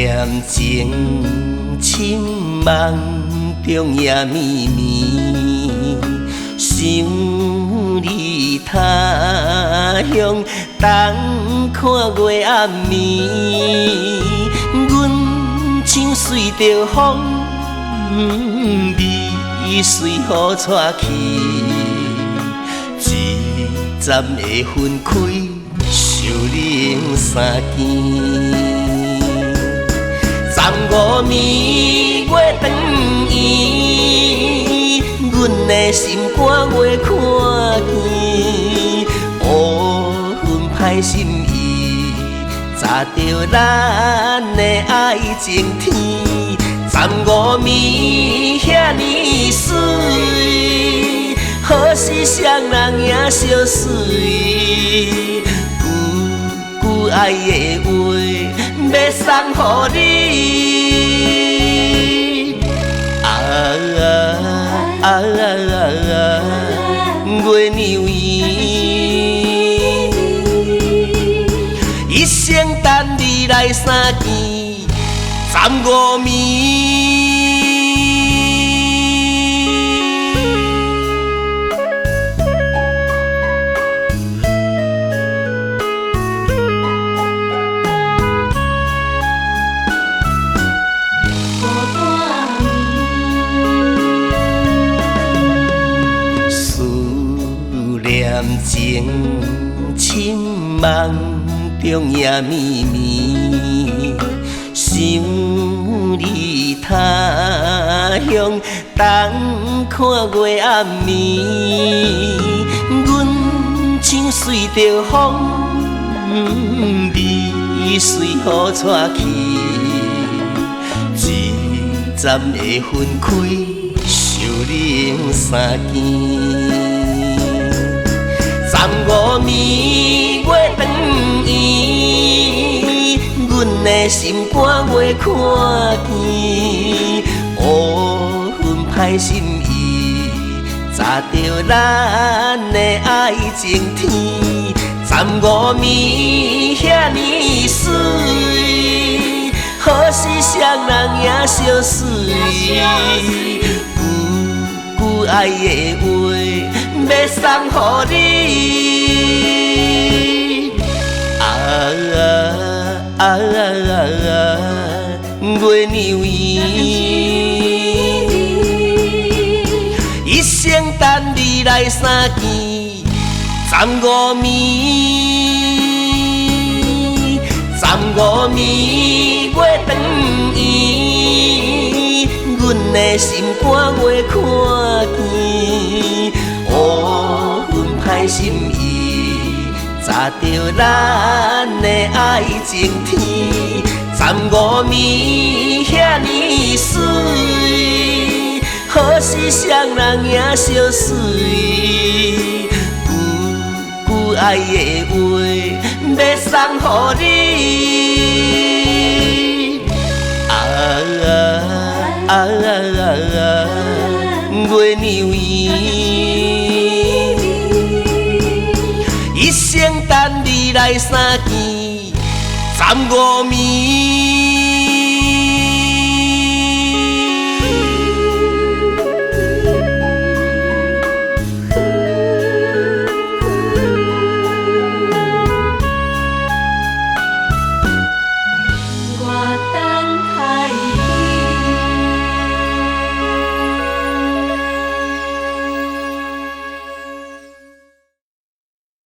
念情深梦中夜绵绵，想你他乡东看月暗暝，阮像随着风微随雨带去，一站的分开，守灵三更。35暝月长圆，阮的心肝袂看见，乌云歹心意，砸着咱的爱情天。35暝遐尼水，何时双人也相随？句爱的话要送予你。月娘圆，一生等你来相见，35暝。念情深梦中夜绵绵，想你他乡东看月暗暝，阮像随着风微随雨带去，一站的分开，守灵三更。35暝月长圆，阮的心肝袂看见，乌云歹心意，砸着咱的爱情天。35暝遐尼水，何时双人也相随？句爱的话要送予你。月娘圆，一生等你来相见，35暝月长圆，阮的心肝袂看见，乌云歹心意，砸着咱的爱情天。35暝遐尼水，何时双人也相随？句爱的话要送予你。月娘圆，一生等你来相见，35暝。